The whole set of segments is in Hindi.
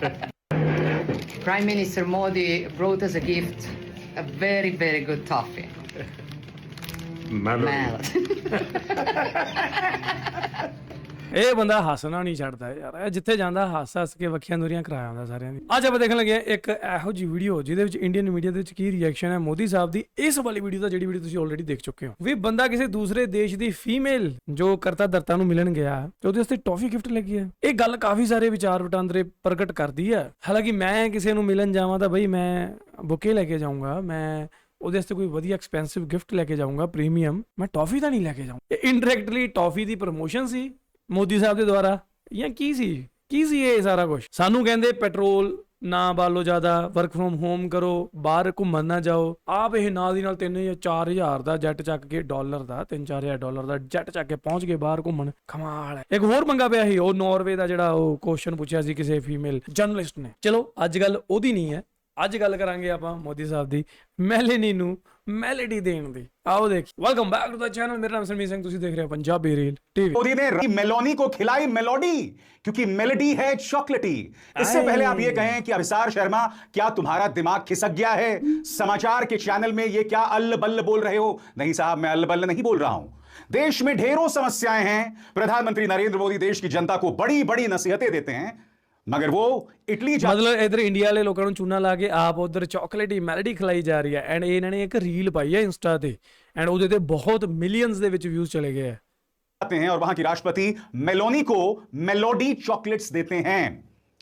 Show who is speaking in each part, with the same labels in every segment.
Speaker 1: Prime Minister Modi brought us a gift, a very, very good toffee. Mallet.
Speaker 2: ਇਹ ਬੰਦਾ ਹੱਸਣਾ ਨਹੀਂ ਛੱਡਦਾ ਯਾਰ, ਇਹ ਜਿੱਥੇ ਜਾਂਦਾ ਹੱਸ ਹੱਸ ਕੇ ਵੱਖੀਆਂ ਦੂਰੀਆਂ ਕਰਾ ਆਉਂਦਾ ਸਾਰਿਆਂ ਦੀ। ਅੱਜ ਆਪਾਂ ਦੇਖਣ ਲੱਗੇ ਇੱਕ ਇਹੋ ਜਿਹੀ ਵੀਡੀਓ ਜਿਹਦੇ ਵਿੱਚ ਇੰਡੀਅਨ ਮੀਡੀਆ ਦੇ ਵਿੱਚ ਕੀ ਰਿਐਕਸ਼ਨ ਹੈ ਮੋਦੀ ਸਾਹਿਬ ਦੀ ਇਸ ਵਾਲੀ ਵੀਡੀਓ ਦਾ, ਜਿਹੜੀ ਵੀਡੀਓ ਤੁਸੀਂ ਆਲਰੇਡੀ ਦੇਖ ਚੁੱਕੇ ਹੋ। ਵੀ ਬੰਦਾ ਕਿਸੇ ਦੂਸਰੇ ਦੇਸ਼ ਦੀ ਫੀਮੇਲ ਜੋ ਕਰਤਾ ਦਰਤਾ ਨੂੰ ਮਿਲਣ ਗਿਆ ਤੇ ਉਹਦੇ ਵਾਸਤੇ ਟੌਫੀ ਗਿਫਟ ਲੱਗੀ ਹੈ। ਇਹ ਗੱਲ ਕਾਫੀ ਸਾਰੇ ਵਿਚਾਰ ਵਟਾਂਦਰੇ ਪ੍ਰਗਟ ਕਰਦੀ ਹੈ। ਹਾਲਾਂਕਿ ਮੈਂ ਕਿਸੇ ਨੂੰ ਮਿਲਣ ਜਾਵਾਂ ਤਾਂ ਬਈ ਮੈਂ ਬੁਕੇ ਲੈ ਕੇ ਜਾਊਂਗਾ, ਮੈਂ ਉਹਦੇ ਵਾਸਤੇ ਕੋਈ ਵਧੀਆ ਐਕਸਪੈਂਸਿਵ ਗਿਫਟ ਲੈ ਕੇ ਜਾਊਂਗਾ ਪ੍ਰੀਮੀਅਮ, ਮੈਂ ਟੌਫੀ ਤਾਂ ਨਹੀਂ ਲੈ ਕੇ ਜਾਊਂ। ਇਹ ਇਨਡਾਇਰੈਕਟਲੀ ਟੌਫੀ ਦੀ ਪ੍ਰਮੋਸ਼ਨ ਸੀ ਮੋਦੀ ਸਾਹਿਬ ਦੇ ਦੁਆਰਾ ਜਾਂ ਕੀ ਸੀ ਇਹ ਸਾਰਾ ਕੁਝ। ਸਾਨੂੰ ਕਹਿੰਦੇ ਪੈਟਰੋਲ ਨਾ ਬਾਲੋ ਜ਼ਿਆਦਾ, ਵਰਕ ਫਰੋਮ ਹੋਮ ਕਰੋ, ਬਾਹਰ ਘੁੰਮਣ ਨਾ ਜਾਓ। ਆਪ ਇਹ ਨਾਲ ਦੀ ਨਾਲ 3 ਜਾਂ 4,000 ਦਾ ਜੈਟ ਚੱਕ ਕੇ, ਡਾਲਰ ਦਾ 3-4 ਹਜ਼ਾਰ ਡਾਲਰ ਦਾ ਜੈਟ ਚੱਕ ਕੇ ਪਹੁੰਚ ਗਏ ਬਾਹਰ ਘੁੰਮਣ। ਕਮਾਲ ਹੈ। ਇੱਕ ਹੋਰ ਮੰਗਾ ਪਿਆ ਸੀ, ਉਹ ਨਾਰਵੇ ਦਾ ਜਿਹੜਾ ਉਹ ਕੁਐਸਚਨ ਪੁੱਛਿਆ ਸੀ ਕਿਸੇ ਫੀਮੇਲ ਜਰਨਲਿਸਟ ਨੇ। ਚਲੋ ਅੱਜ ਗੱਲ ਉਹਦੀ ਨਹੀਂ ਹੈ, ਅੱਜ ਗੱਲ ਕਰਾਂਗੇ ਆਪਾਂ ਮੋਦੀ ਸਾਹਿਬ ਦੀ ਮੈਲਨੀ ਨੂੰ ਮੈਲੋਡੀ ਦੇਣ ਦੀ। आओ देखिए, welcome back to the channel. मेरा नाम सरमीत सिंह, तुसी देख रहे हो पंजाबी रील टीवी।
Speaker 3: मोदी ने मेलोनी को खिलाई मेलोडी, क्योंकि मेलोडी है चॉकलेटी। इससे पहले आप ये कहें कि अभिसार शर्मा क्या तुम्हारा दिमाग खिसक गया है? समाचार के चैनल में ये क्या अल्ल बल्ल बोल रहे हो? नहीं साहब, मैं अल्ल बल्ल नहीं बोल रहा हूं। देश में ढेरों समस्याएं हैं। प्रधानमंत्री नरेंद्र मोदी देश की जनता को बड़ी बड़ी नसीहतें देते हैं, मगर वो इटली
Speaker 2: मतलब इधर इंडिया वाले लोगों को चूना ला के आप उधर चॉकलेट मेलोडी खिलाई जा रही है। एंड इन्होंने एक रील पाई है इंस्टा ते, एंड ਉਹਦੇ ਤੇ ਬਹੁਤ ਮਿਲੀਅਨਸ ਦੇ ਵਿੱਚ ਵਿਊਜ਼ ਚਲੇ ਗਏ
Speaker 3: हैं और वहां की राष्ट्रपति मेलोनी को मेलोडी चॉकलेट्स देते हैं।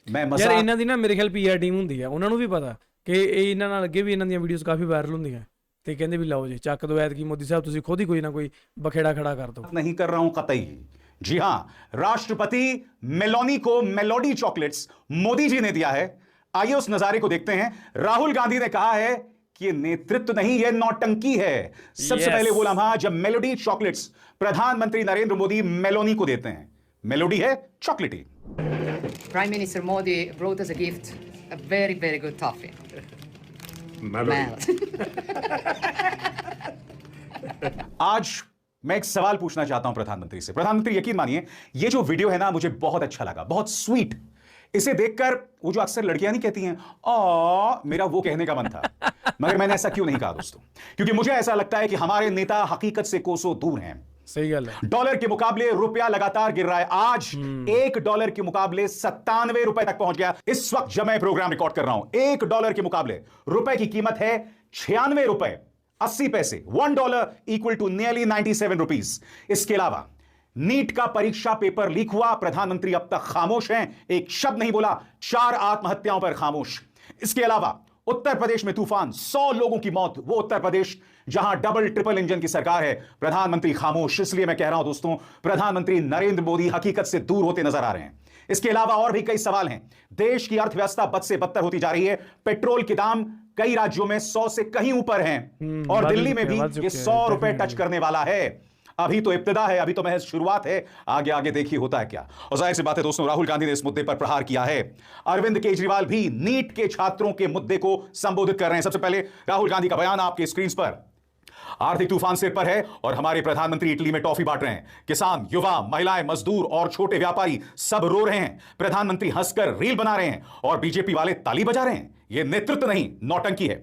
Speaker 3: मैं
Speaker 2: ਯਾਰ ਇਹਨਾਂ ਦੀ ਨਾ ਮੇਰੇ ਖਿਆਲ ਪੀਆਰ ਟੀਮ ਹੁੰਦੀ ਹੈ, ਉਹਨਾਂ ਨੂੰ ਵੀ ਪਤਾ ਕਿ ਇਹ ਇਹਨਾਂ ਨਾਲ ਅੱਗੇ ਵੀ ਇਹਨਾਂ ਦੀਆਂ ਵੀਡੀਓਜ਼ ਕਾਫੀ ਵਾਇਰਲ ਹੁੰਦੀਆਂ ਤੇ ਕਹਿੰਦੇ ਵੀ ਲਓ ਜੀ ਚੱਕ ਦੋ ਐਤਕੀ ਮੋਦੀ ਸਾਹਿਬ, ਤੁਸੀਂ ਖੁਦ ਹੀ ਕੋਈ ਨਾ ਕੋਈ ਬਖੇੜਾ ਖੜਾ ਕਰ ਦਿਓ।
Speaker 3: नहीं कर रहा हूं कतई। जी हां, राष्ट्रपति मेलोनी को मेलोडी चॉकलेट्स मोदी जी ने दिया है। आइए उस नजारे को देखते हैं। राहुल गांधी ने कहा है कि ये नेतृत्व नहीं, ये नौटंकी है। सबसे पहले वो लम्हा जब मेलोडी चॉकलेट्स प्रधानमंत्री नरेंद्र मोदी मेलोनी को देते हैं। मेलोडी है चॉकलेटी।
Speaker 1: Prime Minister Modi brought us a gift, a very, very good toffee. Mallet.
Speaker 3: आज मैं एक सवाल पूछना चाहता हूं प्रधानमंत्री से। प्रधानमंत्री यकीन मानिए, ये जो वीडियो है ना, मुझे बहुत अच्छा लगा, बहुत स्वीट। इसे देखकर वो जो अक्सर लड़कियां नहीं कहती हैं मेरा वो कहने का मन था, मगर मैंने ऐसा क्यों नहीं कहा दोस्तों? क्योंकि मुझे ऐसा लगता है कि हमारे नेता हकीकत से कोसों दूर हैं।
Speaker 2: सही गल है।
Speaker 3: डॉलर के मुकाबले रुपया लगातार गिर रहा है। आज $1 के मुकाबले 97 रुपए तक पहुंच गया। इस वक्त जब मैं प्रोग्राम रिकॉर्ड कर रहा हूं, $1 के मुकाबले रुपए की कीमत है 96 रुपए 80 पैसे। $1 इक्वल टू नियरली 97 रुपीज। इसके अलावा नीट का परीक्षा पेपर लीक हुआ, प्रधानमंत्री अब तक खामोश हैं, एक शब्द नहीं बोला। 4 आत्महत्याओं पर खामोश। इसके अलावा उत्तर प्रदेश में तूफान, 100 लोगों की मौत, वो उत्तर प्रदेश जहां डबल ट्रिपल इंजन की सरकार है, प्रधानमंत्री खामोश। इसलिए मैं कह रहा हूं दोस्तों, प्रधानमंत्री नरेंद्र मोदी हकीकत से दूर होते नजर आ रहे हैं। इसके अलावा और भी कई सवाल हैं। देश की अर्थव्यवस्था बद से बदतर होती जा रही है। पेट्रोल के दाम कई राज्यों में 100 से कहीं ऊपर हैं और दिल्ली में भी ये 100 रुपए टच करने वाला है। अभी तो इब्तिदा है, अभी तो महज शुरुआत है। आगे आगे देखिए होता है क्या। और जाहिर सी बात है दोस्तों, राहुल गांधी ने इस मुद्दे पर प्रहार किया है। अरविंद केजरीवाल भी नीट के छात्रों के मुद्दे को संबोधित कर रहे हैं। सबसे पहले राहुल गांधी का बयान आपके स्क्रीन पर। आर्थिक तूफान सिर पर है और हमारे प्रधानमंत्री इटली में टॉफी बांट रहे हैं। किसान, युवा, महिलाएं, मजदूर और छोटे व्यापारी सब रो रहे हैं। प्रधानमंत्री हंसकर रील बना रहे हैं और बीजेपी वाले ताली बजा रहे हैं। यह नेतृत्व नहीं, नौटंकी है।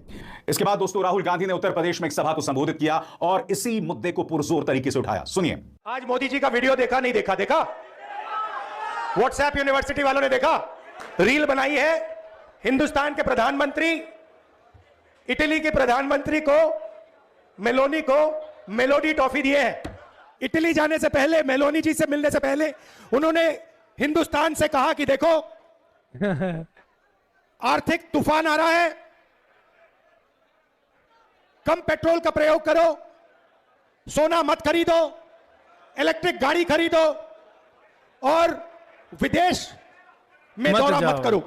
Speaker 3: इसके बाद दोस्तों, राहुल गांधी ने उत्तर प्रदेश में एक सभा को संबोधित किया और इसी मुद्दे को पुरजोर तरीके से उठाया। सुनिए।
Speaker 4: आज मोदी जी का वीडियो देखा नहीं देखा? देखा? व्हाट्सएप यूनिवर्सिटी वालों ने देखा? रील बनाई है। हिंदुस्तान के प्रधानमंत्री इटली के प्रधानमंत्री को, मेलोनी को मेलोडी टॉफी दिए है। इटली जाने से पहले, मेलोनी जी से मिलने से पहले उन्होंने हिंदुस्तान से कहा कि देखो आर्थिक तूफान आ रहा है, कम पेट्रोल का प्रयोग करो, सोना मत खरीदो, इलेक्ट्रिक गाड़ी खरीदो और विदेश में दौरा मत करो।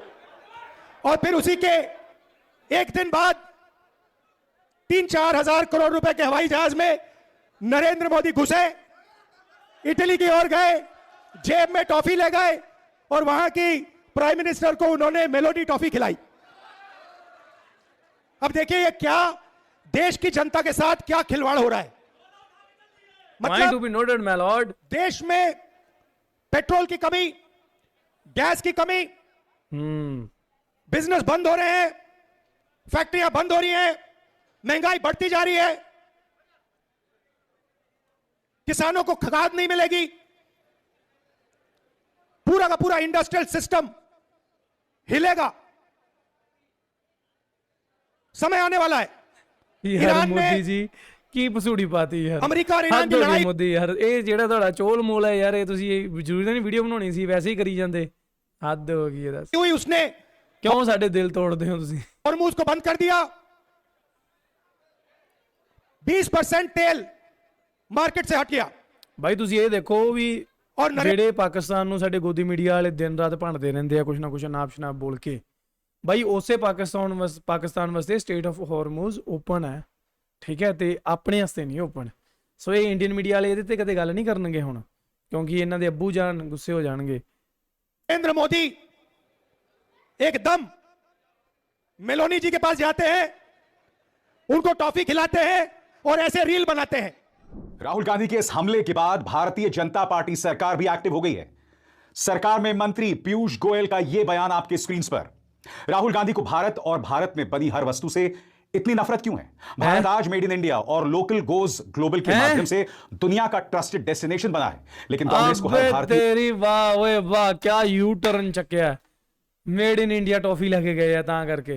Speaker 4: और फिर उसी के एक दिन बाद 3-4 हजार करोड़ रुपए के हवाई जहाज में नरेंद्र मोदी घुसे, इटली की ओर गए, जेब में टॉफी ले गए और वहां की प्राइम मिनिस्टर को उन्होंने मेलोडी टॉफी खिलाई। अब देखिए ये क्या देश की जनता के साथ क्या खिलवाड़ हो रहा है।
Speaker 2: मतलब to be noted my lord,
Speaker 4: देश में पेट्रोल की कमी, गैस की कमी, बिजनेस बंद हो रहे हैं, फैक्ट्रियां बंद हो रही हैं, महंगाई बढ़ती जा रही है, किसानों को खाद नहीं मिलेगी, पूरा का पूरा इंडस्ट्रियल सिस्टम हिलेगा। समय आने वाला है।
Speaker 2: यार
Speaker 4: ईरान
Speaker 2: मोदी
Speaker 4: ने
Speaker 2: जी ਕੀ ਪਸੂੜੀ ਪਾਤੀ ਯਾਰ,
Speaker 4: ਅਮਰੀਕਾ ਔਰ ਈਰਾਨ
Speaker 2: ਹੱਦ
Speaker 4: ਦੀ
Speaker 2: ਹੋ ਗਈ
Speaker 4: ਲੜਾਈ-
Speaker 2: ਮੋਦੀ ਯਾਰ, ਇਹ ਜਿਹੜਾ ਤੁਹਾਡਾ ਚੋਲ ਮੋਲ ਹੈ ਯਾਰ, ਇਹ ਤੁਸੀਂ ਜ਼ਰੂਰੀ ਤਾਂ ਨਹੀਂ ਵੀਡੀਓ ਬਣਾਉਣੀ ਸੀ, ਵੈਸੇ ਹੀ ਕਰੀ ਜਾਂਦੇ। ਹੱਦ ਹੋ ਗਈ ਇਹਦਾ।
Speaker 4: हुई उसने
Speaker 2: ਕਿਉਂ ਸਾਡੇ ਦਿਲ ਤੋੜਦੇ ਹੋ ਤੁਸੀਂ?
Speaker 4: हॉर्मूज को बंद कर दिया। 20% तेल मार्केट से हट गया।
Speaker 2: ਬਾਈ ਤੁਸੀਂ ਇਹ ਦੇਖੋ ਵੀ
Speaker 4: ਔਰ
Speaker 2: ਜਿਹੜੇ ਪਾਕਿਸਤਾਨ ਨੂੰ ਸਾਡੇ ਗੋਦੀ ਮੀਡੀਆ ਵਾਲੇ ਦਿਨ ਰਾਤ ਭੰਡਦੇ ਰਹਿੰਦੇ ਆ ਕੁਛ ਨਾ ਕੁਛ ਨਾਪ ਸ਼ਨਾਪ ਬੋਲ ਕੇ, ਬਾਈ ਉਸੇ ਪਾਕਿਸਤਾਨ ਵਾਸਤੇ ਸਟੇਟ ਆਫ ਹਾਰਮੂਜ਼ ਓਪਨ ਹੈ, ਠੀਕ ਹੈ, ਤੇ ਆਪਣੇ ਵਾਸਤੇ ਨਹੀਂ ਓਪਨ। ਸੋ ਇਹ ਇੰਡੀਅਨ ਮੀਡੀਆ ਵਾਲੇ ਇਹਦੇ ਤੇ ਕਦੇ ਗੱਲ ਨਹੀਂ ਕਰਨਗੇ ਹੁਣ, ਕਿਉਂਕਿ ਇਹਨਾਂ ਦੇ ਅੱਬੂ ਜਾਨ ਗੁੱਸੇ ਹੋ ਜਾਣਗੇ।
Speaker 4: नरेंद्र मोदी एकदम मेलोनी जी के पास जाते हैं, उनको टॉफी खिलाते हैं और ऐसे रील बनाते हैं।
Speaker 3: राहुल गांधी के इस हमले के बाद भारतीय जनता पार्टी सरकार भी एक्टिव हो गई है। सरकार में मंत्री पीयूष गोयल का यह बयान आपके स्क्रीन पर। राहुल गांधी को भारत और भारत में बनी हर वस्तु से इतनी नफरत क्यों है? भारत आज मेड इन इंडिया और लोकल गोज ग्लोबल के माध्यम से दुनिया का ट्रस्टेड डेस्टिनेशन बना है, लेकिन कांग्रेस को हर
Speaker 2: अबे
Speaker 3: भारतीय
Speaker 2: तेरी वाह ओए वाह, क्या यू टर्न चक्या, मेड इन इंडिया टॉफी लेके गए हैं ता करके।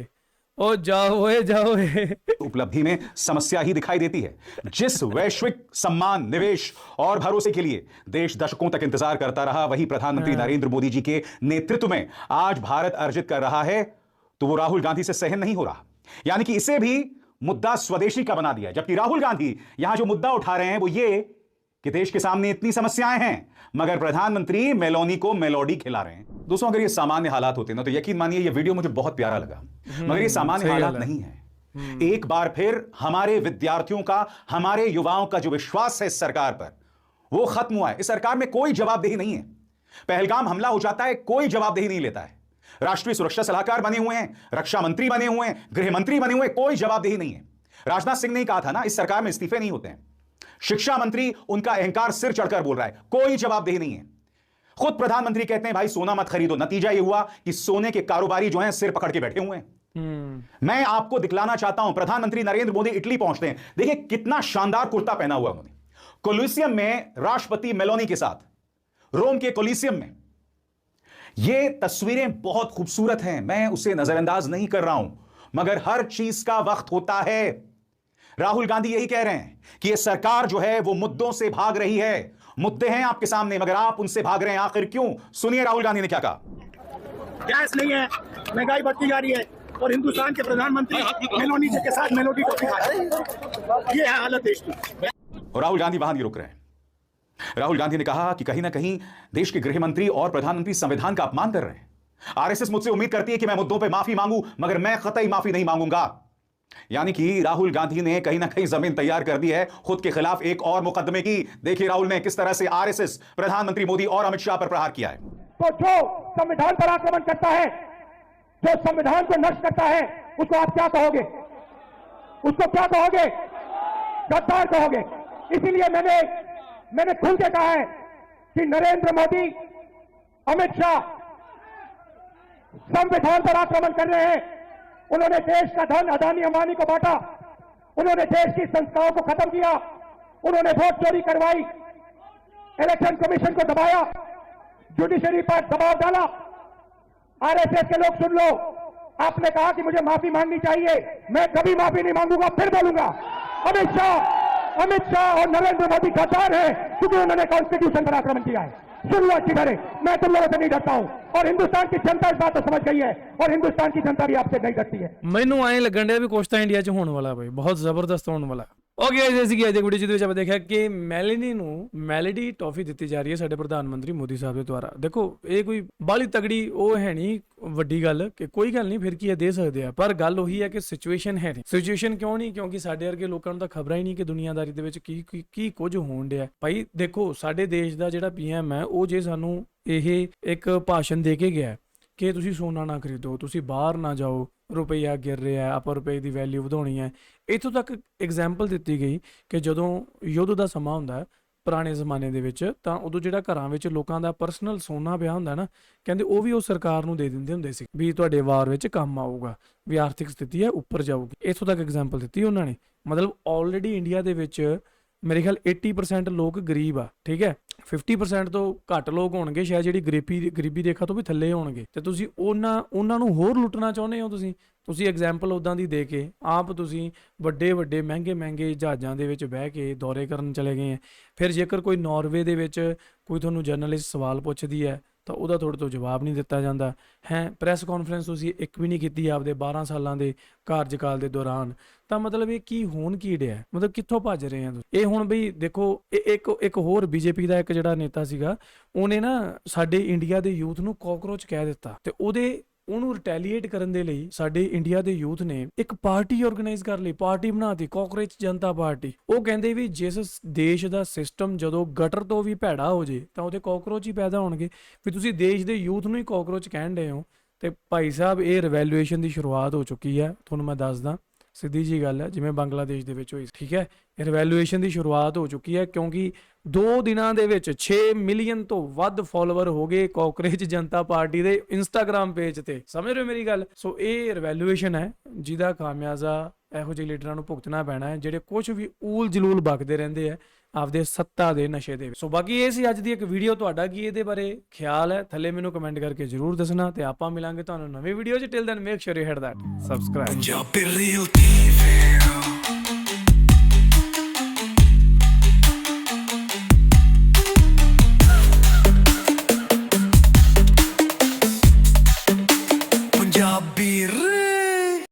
Speaker 2: ओ जाओ ओए जाओ ओए।
Speaker 3: उपलब्धि में समस्या ही दिखाई देती है। जिस वैश्विक सम्मान, निवेश और भरोसे के लिए देश दशकों तक इंतजार करता रहा, वही प्रधानमंत्री नरेंद्र मोदी जी के नेतृत्व में आज भारत अर्जित कर रहा है, तो वो राहुल गांधी से सहन नहीं हो रहा। यानी कि इसे भी मुद्दा स्वदेशी का बना दिया, जबकि राहुल गांधी यहां जो मुद्दा उठा रहे हैं वो ये कि देश के सामने इतनी समस्याएं हैं, मगर प्रधानमंत्री मेलोनी को मेलोडी खिला रहे हैं। दोस्तों, अगर ये सामान्य हालात होते ना तो यकीन मानिए ये वीडियो मुझे बहुत प्यारा लगा, मगर ये सामान्य हालात नहीं है। एक बार फिर हमारे विद्यार्थियों का, हमारे युवाओं का जो विश्वास है इस सरकार पर, वो खत्म हुआ है। इस सरकार में कोई जवाबदेही नहीं है। पहलगाम हमला हो जाता है, कोई जवाबदेही नहीं लेता है। राष्ट्रीय सुरक्षा सलाहकार बने हुए हैं, रक्षा मंत्री बने हुए हैं, गृह मंत्री बने हुए हैं, कोई जवाबदेही नहीं है। राजनाथ सिंह ने कहा था ना, इस सरकार में इस्तीफे नहीं होते हैं। शिक्षा मंत्री, उनका अहंकार सिर चढ़कर बोल रहा है, कोई जवाबदेही नहीं है। खुद प्रधानमंत्री कहते हैं भाई सोना मत खरीदो। नतीजा यह हुआ कि सोने के कारोबारी जो हैं सिर पकड़ के बैठे हुए हैं। मैं आपको दिखलाना चाहता हूं, प्रधानमंत्री नरेंद्र मोदी इटली पहुंचते हैं, देखिए कितना शानदार कुर्ता पहना हुआ उन्होंने, कोलिसियम में राष्ट्रपति मेलोनी के साथ, रोम के कोलिसियम में। ये तस्वीरें बहुत खूबसूरत हैं, मैं उसे नजरअंदाज नहीं कर रहा हूं, मगर हर चीज का वक्त होता है। राहुल गांधी यही कह रहे हैं कि यह सरकार जो है वो मुद्दों से भाग रही है। मुद्दे हैं आपके सामने मगर आप उनसे भाग रहे हैं, आखिर क्यों? सुनिए राहुल गांधी ने क्या कहा।
Speaker 4: गैस नहीं है, महंगाई बढ़ती जा रही है और हिंदुस्तान के प्रधानमंत्री मेलोनी जी के साथ मेलोडी टॉफी खा रहे हैं। ये है हालत देश की।
Speaker 3: और राहुल गांधी वहां नहीं रुक रहे हैं। राहुल गांधी ने कहा कि कहीं ना कहीं देश के गृह मंत्री और प्रधानमंत्री संविधान का अपमान कर रहे हैं। आरएसएस मुझसे उम्मीद करती है कि मैं मुद्दों पे माफी मांगू, मगर मैं कतई माफी नहीं मांगूंगा। यानी कि राहुल गांधी ने कहीं ना कहीं जमीन तैयार कर दी है खुद के खिलाफ एक और मुकदमे की। देखिए राहुल ने किस तरह से आरएसएस, प्रधानमंत्री मोदी और अमित शाह पर प्रहार किया है।
Speaker 4: तो जो संविधान पर आक्रमण करता है, जो संविधान को नष्ट करता है, उसको आप क्या कहोगे? उसको क्या कहोगे? गद्दार कहोगे। इसीलिए मैंने खुल के कहा है कि नरेंद्र मोदी, अमित शाह संविधान पर आक्रमण कर रहे हैं। उन्होंने देश का धन अदानी अंबानी को बांटा, उन्होंने देश की संस्थाओं को खत्म किया, उन्होंने वोट चोरी करवाई, इलेक्शन कमीशन को दबाया, जुडिशरी पर दबाव डाला। आरएसएस के लोग सुन लो, आपने कहा कि मुझे माफी मांगनी चाहिए, मैं कभी माफी नहीं मांगूंगा, फिर बोलूंगा। अमित शाह और नरेंद्र मोदी गद्दार है क्योंकि उन्होंने कॉन्स्टिट्यूशन पर आक्रमण किया है। सुन लो अच्छी तरह, मैं तुम लोगों से नहीं डरता हूं और हिंदुस्तान की जनता इस बात को समझ गई है और हिंदुस्तान की जनता भी आपसे नहीं डरती है।
Speaker 2: ਮੈਨੂੰ ਐਂ ਲੱਗਣ ਡਿਆ ਵੀ ਕੁਛ ਤਾਂ ਇੰਡੀਆ 'ਚ ਹੋਣ ਵਾਲਾ ਬਈ, ਬਹੁਤ ਜ਼ਬਰਦਸਤ ਹੋਣ ਵਾਲਾ। ਓਕੇ ਗਾਇਸ, ਅਸੀਂ ਕੀ ਅੱਜ ਦੀ ਵੀਡੀਓ ਜਿਹਦੇ ਵਿੱਚ ਆਪਾਂ ਦੇਖਿਆ ਕਿ ਮੈਲੋਨੀ ਨੂੰ ਮੈਲੋਡੀ ਟੌਫੀ ਦਿੱਤੀ ਜਾ ਰਹੀ ਹੈ ਸਾਡੇ ਪ੍ਰਧਾਨ ਮੰਤਰੀ ਮੋਦੀ ਸਾਹਿਬ ਦੇ ਦੁਆਰਾ। ਦੇਖੋ ਇਹ ਕੋਈ ਬਾਲੀ ਤਗੜੀ ਉਹ ਹੈ ਨਹੀਂ ਵੱਡੀ ਗੱਲ ਕਿ ਕੋਈ ਗੱਲ ਨਹੀਂ ਫਿਰ ਕੀ ਹੈ ਦੇ ਸਕਦੇ ਆ, ਪਰ ਗੱਲ ਉਹੀ ਹੈ ਕਿ ਸਿਚੁਏਸ਼ਨ ਹੈ ਨਹੀਂ। ਸਿਚੁਏਸ਼ਨ ਕਿਉਂ ਨਹੀਂ? ਕਿਉਂਕਿ ਸਾਡੇ ਵਰਗੇ ਲੋਕਾਂ ਨੂੰ ਤਾਂ ਖਬਰਾਂ ਹੀ ਨਹੀਂ ਕਿ ਦੁਨੀਆਦਾਰੀ ਦੇ ਵਿੱਚ ਕੀ ਕੁਝ ਹੋਣ ਡਿਆ। ਭਾਈ ਦੇਖੋ ਸਾਡੇ ਦੇਸ਼ ਦਾ ਜਿਹੜਾ ਪੀਐਮ ਹੈ ਉਹ ਜੇ ਸਾਨੂੰ ਇਹ ਇੱਕ ਭਾਸ਼ਣ ਦੇ ਕੇ ਗਿਆ ਕਿ ਤੁਸੀਂ ਸੋਨਾ ਨਾ ਖਰੀਦੋ, ਤੁਸੀਂ ਬਾਹਰ ਨਾ ਜਾਓ, ਰੁਪਈਆ ਗਿਰ ਰਿਹਾ, ਆਪਾਂ ਰੁਪਏ ਦੀ ਵੈਲਿਊ ਵਧਾਉਣੀ ਹੈ। ਇੱਥੋਂ ਤੱਕ ਐਗਜ਼ਾਮਪਲ ਦਿੱਤੀ ਗਈ ਕਿ ਜਦੋਂ ਯੁੱਧ ਦਾ ਸਮਾਂ ਹੁੰਦਾ ਪੁਰਾਣੇ ਜ਼ਮਾਨੇ ਦੇ ਵਿੱਚ, ਤਾਂ ਉਦੋਂ ਜਿਹੜਾ ਘਰਾਂ ਵਿੱਚ ਲੋਕਾਂ ਦਾ ਪਰਸਨਲ ਸੋਨਾ ਪਿਆ ਹੁੰਦਾ ਨਾ, ਕਹਿੰਦੇ ਉਹ ਵੀ ਉਹ ਸਰਕਾਰ ਨੂੰ ਦੇ ਦਿੰਦੇ ਹੁੰਦੇ ਸੀ ਵੀ ਤੁਹਾਡੇ ਵਾਰ ਵਿੱਚ ਕੰਮ ਆਊਗਾ, ਵੀ ਆਰਥਿਕ ਸਥਿਤੀ ਹੈ ਉੱਪਰ ਜਾਊਗੀ। ਇੱਥੋਂ ਤੱਕ ਐਗਜ਼ਾਮਪਲ ਦਿੱਤੀ ਉਹਨਾਂ ਨੇ। ਮਤਲਬ ਆਲਰੇਡੀ ਇੰਡੀਆ ਦੇ ਵਿੱਚ ਮੇਰੇ ਖਿਆਲ 80% ਲੋਕ ਗਰੀਬ ਆ, ਠੀਕ ਹੈ। 50% ਤੋਂ ਘੱਟ ਲੋਕ ਹੋਣਗੇ ਸ਼ਾਇਦ ਜਿਹੜੀ ਗਰੀਬੀ ਰੇਖਾ ਤੋਂ ਵੀ ਥੱਲੇ ਹੋਣਗੇ, ਤੇ ਤੁਸੀਂ ਉਹਨਾਂ ਨੂੰ ਹੋਰ ਲੁੱਟਣਾ ਚਾਹੁੰਦੇ ਹੋ। ਤੁਸੀਂ ਐਗਜ਼ਾਮਪਲ ਉਦਾਂ ਦੀ ਦੇ ਕੇ ਆਪ ਤੁਸੀਂ ਵੱਡੇ ਮਹਿੰਗੇ ਜਹਾਜ਼ਾਂ ਦੇ ਵਿੱਚ ਬਹਿ ਕੇ ਦੌਰੇ ਕਰਨ ਚਲੇ ਗਏ ਆ। ਫਿਰ ਜੇਕਰ ਕੋਈ ਨਾਰਵੇ ਦੇ ਵਿੱਚ ਕੋਈ ਤੁਹਾਨੂੰ ਜਰਨਲਿਸਟ ਸਵਾਲ ਪੁੱਛਦੀ ਹੈ ਤਾਂ ਉਹਦਾ ਤੁਹਾਡੇ ਤੋਂ ਜਵਾਬ ਨਹੀਂ ਦਿੱਤਾ ਜਾਂਦਾ ਹੈ। ਪ੍ਰੈਸ ਕਾਨਫਰੰਸ ਤੁਸੀਂ ਇੱਕ ਵੀ ਨਹੀਂ ਕੀਤੀ ਆਪਦੇ 12 ਸਾਲਾਂ ਦੇ ਕਾਰਜਕਾਲ ਦੇ ਦੌਰਾਨ। ਤਾਂ ਮਤਲਬ ਇਹ ਕੀ ਹੋਣ ਕੀ ਡਿਆ, ਮਤਲਬ ਕਿੱਥੋਂ ਭੱਜ ਰਹੇ ਆ ਤੁਸੀਂ। ਇਹ ਹੁਣ ਬਈ ਦੇਖੋ, ਇੱਕ ਹੋਰ ਬੀਜੇਪੀ ਦਾ ਇੱਕ ਜਿਹੜਾ ਨੇਤਾ ਸੀਗਾ, ਉਹਨੇ ਨਾ ਸਾਡੇ ਇੰਡੀਆ ਦੇ ਯੂਥ ਨੂੰ ਕਾਕਰੋਚ ਕਹਿ ਦਿੱਤਾ, ਤੇ ਉਹਨੂੰ ਰਿਟੈਲੀਏਟ ਕਰਨ ਦੇ ਲਈ ਸਾਡੇ ਇੰਡੀਆ ਦੇ ਯੂਥ ਨੇ ਇੱਕ ਪਾਰਟੀ ਆਰਗੇਨਾਈਜ਼ ਕਰ ਲਈ, ਪਾਰਟੀ ਬਣਾਤੀ, ਕਾਕਰੋਚ ਜਨਤਾ ਪਾਰਟੀ। ਉਹ ਕਹਿੰਦੇ ਵੀ ਜਿਸ ਦੇਸ਼ ਦਾ ਸਿਸਟਮ ਜਦੋਂ ਗਟਰ ਤੋਂ ਵੀ ਭੈੜਾ ਹੋ ਜੇ ਤਾਂ ਉਹਦੇ ਕਾਕਰੋਚ ਹੀ ਪੈਦਾ ਹੋਣਗੇ। ਵੀ ਤੁਸੀਂ ਦੇਸ਼ ਦੇ ਯੂਥ ਨੂੰ ਹੀ ਕਾਕਰੋਚ ਕਹਿਣ ਡਏ ਹੋ। ਤੇ ਭਾਈ ਸਾਹਿਬ, ਇਹ ਰਿਵੈਲੂਏਸ਼ਨ ਦੀ ਸ਼ੁਰੂਆਤ ਹੋ ਚੁੱਕੀ ਹੈ। ਤੁਹਾਨੂੰ ਮੈਂ ਦੱਸਦਾ, ਸਿੱਧੀ ਜੀ ਗੱਲ ਹੈ, ਜਿਵੇਂ ਬੰਗਲਾਦੇਸ਼ ਦੇ ਵਿੱਚ ਹੋਈ, ਠੀਕ ਹੈ। ਰਿਵੈਲੂਏਸ਼ਨ ਦੀ ਸ਼ੁਰੂਆਤ ਹੋ ਚੁੱਕੀ ਹੈ, ਕਿਉਂਕਿ 2 ਦਿਨਾਂ ਦੇ ਵਿੱਚ 6 ਮਿਲੀਅਨ ਤੋਂ ਵੱਧ ਫਾਲੋਅਰ ਹੋ ਗਏ ਕਾਕਰੋਚ ਜਨਤਾ ਪਾਰਟੀ ਦੇ ਇੰਸਟਾਗ੍ਰਾਮ ਪੇਜ ਤੇ। ਸਮਝ ਰਹੇ ਹੋ ਮੇਰੀ ਗੱਲ? ਸੋ ਇਹ ਰਿਵੈਲੂਏਸ਼ਨ ਹੈ ਜਿਹਦਾ ਖਾਮਿਆਜ਼ਾ ਇਹੋ ਜਿਹੇ ਲੀਡਰਾਂ ਨੂੰ ਭੁਗਤਣਾ ਪੈਣਾ ਹੈ, ਜਿਹੜੇ ਕੁਝ ਵੀ ਊਲ ਜਲੂਲ ਬਕਦੇ ਰਹਿੰਦੇ ਆ ਆਪਦੇ ਸੱਤਾ ਦੇ ਨਸ਼ੇ ਦੇ ਵਿੱਚ। ਸੋ ਬਾਕੀ ਇਹ ਸੀ ਅੱਜ ਦੀ ਇੱਕ ਵੀਡੀਓ। ਤੁਹਾਡਾ ਕੀ ਇਹਦੇ ਬਾਰੇ ਖਿਆਲ ਹੈ, ਥੱਲੇ ਮੈਨੂੰ ਕਮੈਂਟ ਕਰਕੇ ਜ਼ਰੂਰ ਦੱਸਣਾ, ਤੇ ਆਪਾਂ ਮਿਲਾਂਗੇ ਤੁਹਾਨੂੰ ਨਵੀਂ ਵੀਡੀਓ 'ਚ। Till then make sure you hit that subscribe.